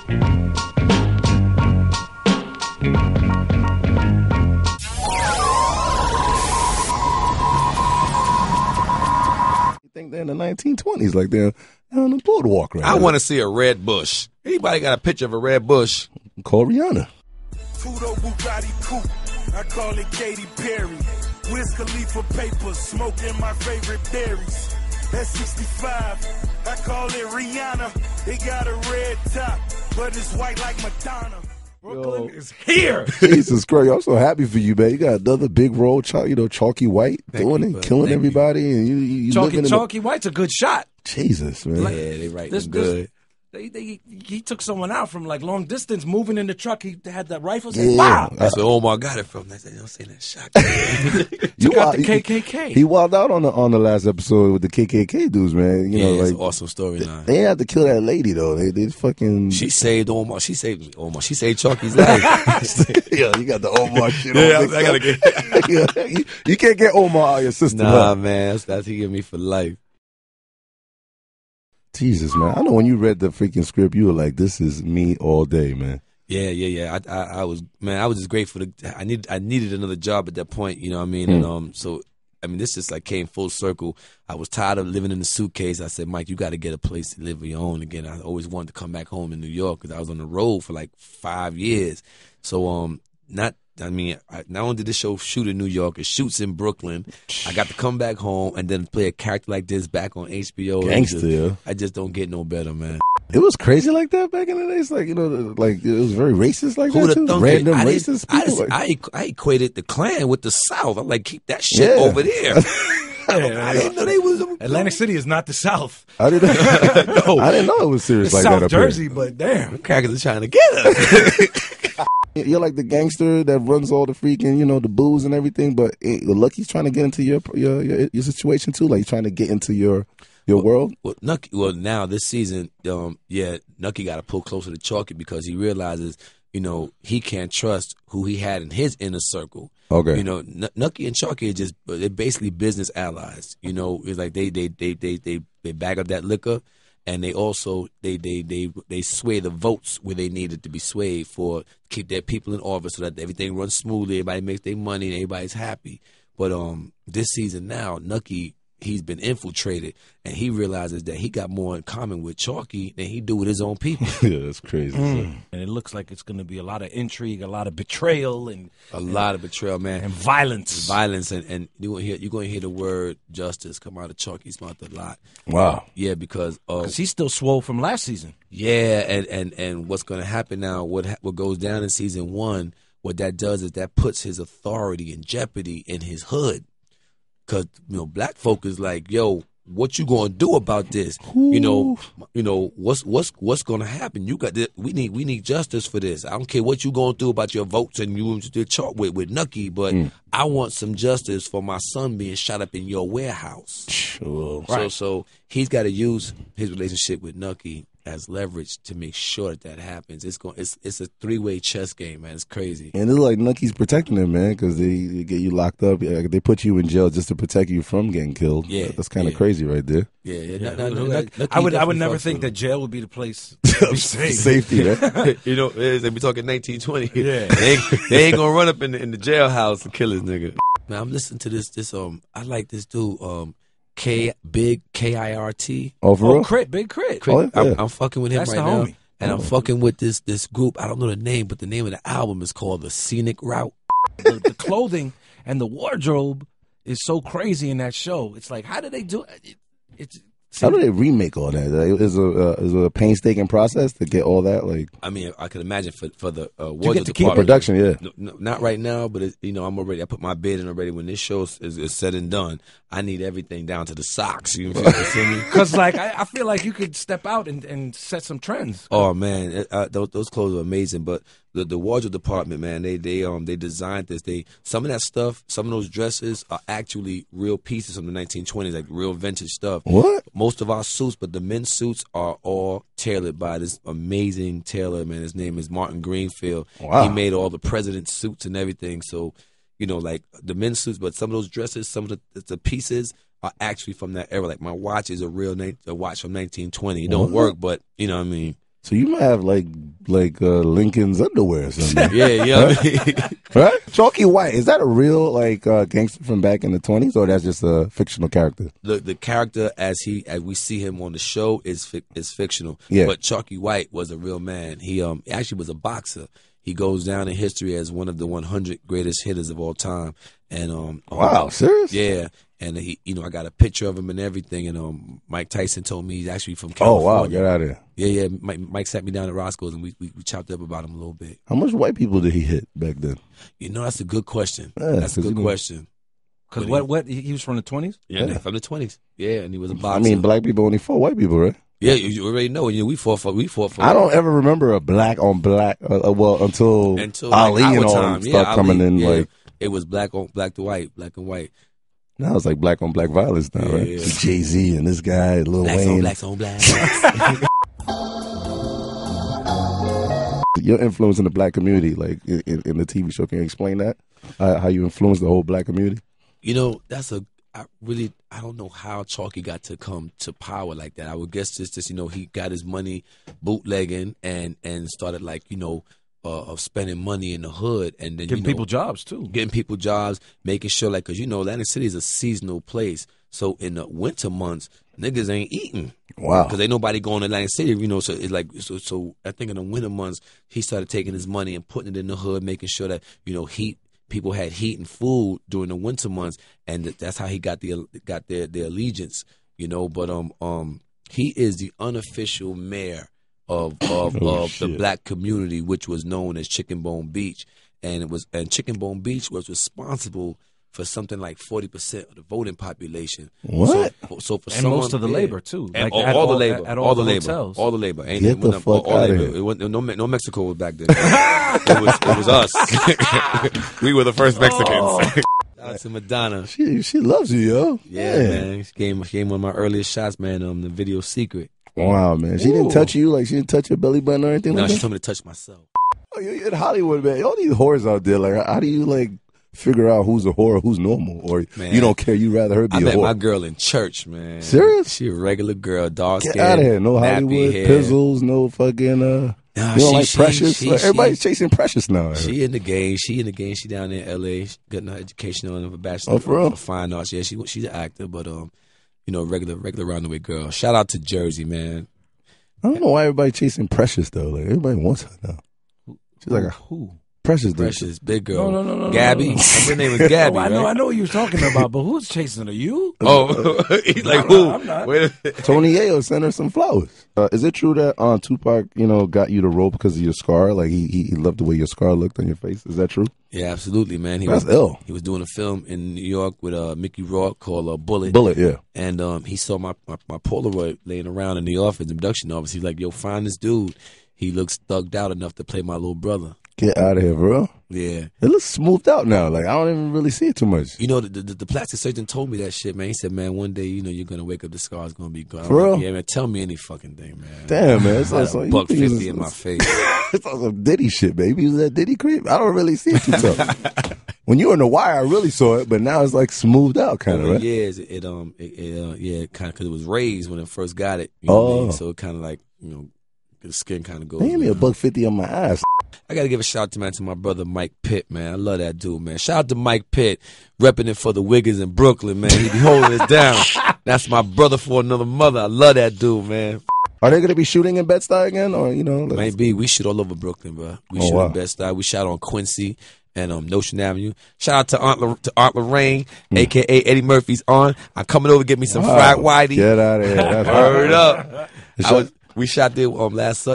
Think they're in the 1920s, like they're on the boardwalk right now. I want to see a red bush. Anybody got a picture of a red bush? Call Rihanna. Tudo Bugatti coupe, I call it Katy Perry. Wiz Khalifa papers, smoking my favorite berries. That's 65, I call it Rihanna. It got a red top, but it's white like Madonna. Brooklyn is here. Jesus Christ, I'm so happy for you, man. You got another big role, chalky white, doing it, killing everybody, and you Chalky White's a good shot. Jesus, man. Yeah, they writing good. He took someone out from like long distance, moving in the truck. He had that rifle. Yeah. Wow, that's where Omar got it from. They said, "Don't say that shot." You got the KKK. He wilded out on the last episode with the KKK dudes, man. You know, it's like an awesome storyline. They had to kill that lady though. They fucking. She saved Omar. She saved me. Omar. She saved Chalky's life. Yeah, you got the Omar shit. Yeah, I gotta get. You can't get Omar out of your system. Nah, man, that's he give me for life. Jesus, man. I know when you read the freaking script, you were like, this is me all day, man. Yeah. I was just grateful. I needed another job at that point, you know what I mean? And so, I mean, this just like came full circle. I was tired of living in the suitcase. I said, Mike, you got to get a place to live on your own again. I always wanted to come back home in New York because I was on the road for like 5 years. So, not only did this show shoot in New York, it shoots in Brooklyn. I got to come back home and then play a character like this back on HBO. Gangster. I just don't get no better, man. It was crazy like that back in the days. Like, you know, like it was very racist like Who that too. Random racist people. I equated the Klan with the South. I'm like, keep that shit over there. I didn't know they was. Atlantic City is not the South. I didn't know it was serious it's like South that up Jersey, here. but damn, the crackers are trying to get us. You're like the gangster that runs all the freaking, you know, the booze and everything. But Lucky's trying to get into your situation too. Like, trying to get into your world. Well, now this season, Nucky got to pull closer to Chalky because he realizes, you know, he can't trust who he had in his inner circle. Okay. You know, Nucky and Chalky they're basically business allies. You know, it's like they bag up that liquor. And they also they sway the votes where they needed to be swayed for keep their people in office so that everything runs smoothly, everybody makes their money, and everybody's happy. But this season now, Nucky, he's been infiltrated, and he realizes that he got more in common with Chalky than he do with his own people. Yeah, that's crazy. And it looks like it's going to be a lot of intrigue, a lot of betrayal, and a lot of betrayal, man, and violence. And you're going to hear the word justice come out of Chalky's mouth a lot. Wow. Yeah, because he's still swole from last season. Yeah, and what's going to happen now? What goes down in season 1? What that does is that puts his authority in jeopardy in his hood. Cause you know, black folk is like, yo, what you gonna do about this? Ooh. You know, what's gonna happen? You got this, we need justice for this. I don't care what you gonna do about your votes and you the chart with Nucky, but I want some justice for my son being shot up in your warehouse. Sure. Right. So he's got to use his relationship with Nucky as leverage to make sure that happens. It's a 3-way chess game, man. It's crazy. And it's like Nucky's protecting him, man, because they get you locked up. They put you in jail just to protect you from getting killed. Yeah, that's kind of crazy, right there. Yeah. I would never think that jail would be the place to be safe. Safety, man. You know, they be talking 1920. Yeah, they ain't gonna run up in the jailhouse and kill his nigga. Man, I'm listening to this. I like this dude. Big KIRT. Oh, for real? Big Crit. Oh, yeah. I'm fucking with him That's right the now. homie. And I'm fucking with this group. I don't know the name, but the name of the album is called The Scenic Route. The clothing and the wardrobe is so crazy in that show. It's like, how do they do it? How do they remake all that? Is a painstaking process to get all that? Like, I mean, I can imagine for the wardrobe department. keep Production, yeah. No, not right now, but I'm already. I put my bid in already. When this show is said and done, I need everything down to the socks. You feel me? Because like I feel like you could step out and set some trends. Oh man, those clothes are amazing. But the wardrobe department, man, they designed this. Some of that stuff, some of those dresses are actually real pieces from the 1920s, like real vintage stuff. What? Most of our suits, but the men's suits are all tailored by this amazing tailor, man. His name is Martin Greenfield. Wow. He made all the president's suits and everything. So, you know, like the men's suits, but some of those dresses, some of the pieces are actually from that era. Like my watch is a watch from 1920. It don't work, but you know what I mean. So you might have like like Lincoln's underwear or something. Yeah. Right? Chalky White, is that a real like gangster from back in the 20s, or that's just a fictional character? The character as we see him on the show is fictional. Yeah. But Chalky White was a real man. He actually was a boxer. He goes down in history as one of the 100 greatest hitters of all time. And wow, serious? Yeah. And he, I got a picture of him and everything. And Mike Tyson told me he's actually from California. Oh wow, get out of here. Yeah. Mike sat me down at Roscoe's and we chopped up about him a little bit. How much white people did he hit back then? That's a good question. Yeah, that's a good question. Because what he was from the 20s? Yeah, from the 20s. Yeah, and he was a boxer. I mean, black people only fought white people, right? Yeah, you already know. We fought for. I don't ever remember a black on black. Until Ali like and all time. them start coming in. Yeah. Like it was black to white, black and white. Now it's like black on black violence now, right? Yeah. Jay-Z and this guy, Lil Wayne. Blacks on black. Your influence in the black community, like in the TV show, can you explain that? How you influence the whole black community? I don't know how Chalky got to come to power like that. I would guess just he got his money bootlegging and started of spending money in the hood and then giving people jobs too. Getting people jobs, making sure because Atlantic City is a seasonal place. So in the winter months, niggas ain't eating. Wow. Because ain't nobody going to Atlantic City, so it's like so I think in the winter months he started taking his money and putting it in the hood, making sure that people had heat and food during the winter months, and that's how he got their allegiance, But he is the unofficial mayor of the black community, which was known as Chicken Bone Beach, and Chicken Bone Beach was responsible for something like 40% of the voting population. What? So for most of the labor too, and all the labor, at all the hotels. all the labor. Get the fuck out of here. It wasn't, no Mexico was back then. it was us. We were the first Mexicans. Shout out to Madonna. She loves you, yo. Yeah, man. She gave one of my earliest shots, man. The video Secret. Wow, man. She didn't touch you, like she didn't touch your belly button or anything. No, she told me to touch myself. Oh, you're in Hollywood, man. All these whores out there, like, how do you figure out who's a whore, who's normal, or man, you don't care? You rather her be a whore. I met my girl in church, man. Serious? She a regular girl, dark skin. Get out of here. No Hollywood pizzles, no fucking. You don't like Precious. Everybody's chasing Precious now. She in the game. She down there in L.A. She getting her education on a bachelor of fine arts. Yeah, she's an actor, but regular round the way girl. Shout out to Jersey, man. I don't know why everybody chasing Precious though. Like everybody wants her now. She's like who? Precious, big girl. No. Gabby. Her name is Gabby. I know what you're talking about, but who's chasing her? You? Oh, he's like, who? I'm not. Tony Ayo sent her some flowers. Is it true that Tupac, got you the role because of your scar? Like he loved the way your scar looked on your face. Is that true? Yeah, absolutely, man. That's ill. He was doing a film in New York with Mickey Rourke called Bullet. Bullet, yeah. And he saw my Polaroid laying around in the office, induction office. He's like, yo, find this dude. He looks thugged out enough to play my little brother. Get out of here, bro. Yeah. It looks smoothed out now. Like, I don't even really see it too much. The plastic surgeon told me that shit, man. He said, man, one day, you're going to wake up, the scar's going to be gone. For real? Yeah, man, tell me any fucking thing, man. Damn, man. It's like $150 in my face. It's like some Diddy shit, baby. Is that Diddy creep? I don't really see it too tough. When you were in The Wire, I really saw it, but now it's like smoothed out kind of, right? Yeah, it kind of, because it was raised when it first got it. You know what I mean? So it kind of like, the skin kind of goes. They gave me $150 on my ass. I got to give a shout out to my brother Mike Pitt, man. I love that dude, man. Shout out to Mike Pitt, repping it for the Wiggins in Brooklyn, man. He be holding it down. That's my brother for another mother. I love that dude, man. Are they going to be shooting in Bed-Stuy again? Or, Might be. We shoot all over Brooklyn, bro. We shoot in Bed-Stuy. We shot on Quincy and Notion Avenue. Shout out to Aunt Lorraine, a.k.a. Eddie Murphy's aunt. I'm coming over to get me some fried whitey. Get out of here. That's Hurry up. We shot there last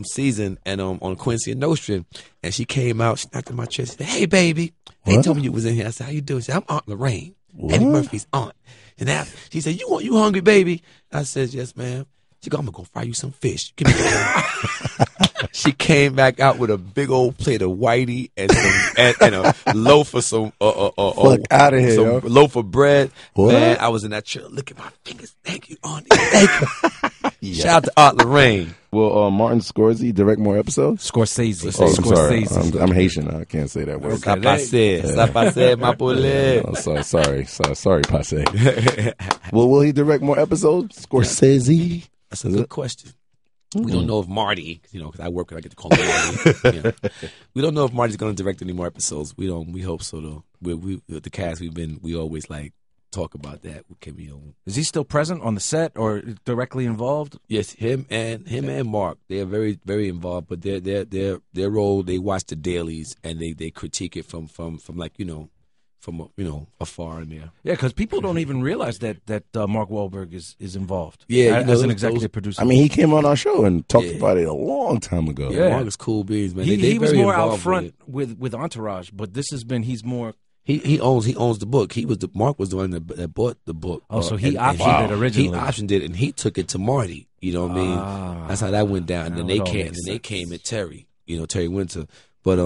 season and on Quincy and Nostrand, and she came out. She knocked on my chest. She said, "Hey, baby, they told me you was in here." I said, "How you doing?" She said, "I'm Aunt Lorraine, Eddie Murphy's aunt." And now she said, "You hungry, baby?" I said, "Yes, ma'am." She go, "I'm gonna go fry you some fish. Give me that." She came back out with a big old plate of whitey and a loaf of some fuck out of here, some yo. loaf of bread. What? Man, I was in that chair. Look at my fingers. Thank you, Auntie. Thank you. Shout out to Aunt Lorraine. Will Martin Scorsese direct more episodes? Scorsese. I'm sorry. I'm Haitian. I can't say that word. Ça passe, ma poulet. Sorry, passe. Will he direct more episodes? Scorsese. That's a good question. We don't know if Marty, because I work and I get to call him Marty. We don't know if Marty's going to direct any more episodes. We hope so though. We the cast we always like talk about that with Cameo. Is he still present on the set or directly involved? Yes, him and Mark, they are very, very involved. But their role, they watch the dailies and they critique it from like from afar in there. Yeah, because people don't even realize that Mark Wahlberg is involved. Yeah, as an executive producer. I mean, he came on our show and talked about it a long time ago. Yeah. Mark is cool beans, man. He was very more out involved front with Entourage, but this has been he's more. He owns the book. Mark was the one that bought the book. Oh, so he optioned it originally. He optioned it and he took it to Marty. You know what I mean? That's how that went down. And then they came at Terry. Terry Winter. But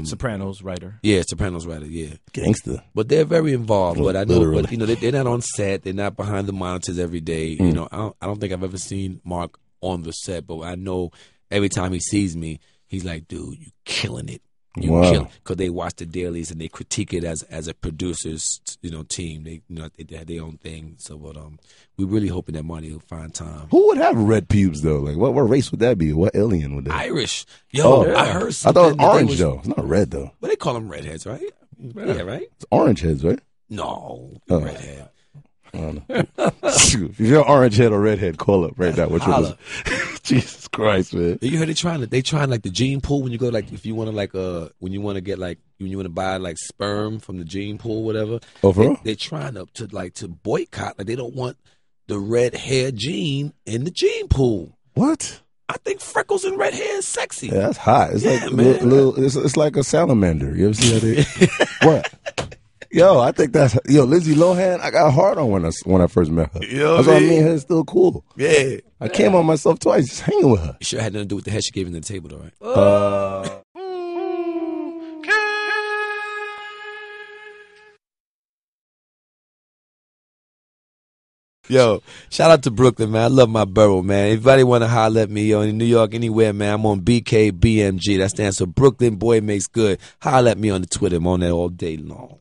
Sopranos writer. Yeah, Sopranos writer. Yeah, gangster. But they're very involved. But I know, Literally. but they're not on set. They're not behind the monitors every day. I don't think I've ever seen Mark on the set. But I know every time he sees me, he's like, "Dude, you killing it." Because they watch the dailies and they critique it as a producer's team. They they have their own thing. So but we're really hoping that Marty will find time. Who would have red pubes though? Like what race would that be? What alien would that? Irish. I heard I something. thought it was orange though. It's not red though. But they call them redheads, right? Yeah, right. It's orange heads, right? No, redhead. I don't know. If you're an orange head or redhead, call up right now. Which one is it? Jesus Christ, man! You heard they trying like the gene pool when you go like if you want to when you want to get like when you want to buy like sperm from the gene pool, whatever. Oh, for real? They're trying to boycott. Like they don't want the red hair gene in the gene pool. What? I think freckles and red hair is sexy. Yeah, that's hot. It's like man. It's like a salamander. You ever see that? What? Yo, I think that's Lindsay Lohan. I got hard on when I first met her. That's what I mean. Her still cool. Yeah, I came on myself twice just hanging with her. You sure had nothing to do with the head she gave in the table, though, right? Yo, shout out to Brooklyn, man. I love my borough, man. Anybody want to holler at me, in New York, anywhere, man, I'm on BKBMG. That stands for Brooklyn Boy Makes Good. Holler at me on the Twitter. I'm on that all day long.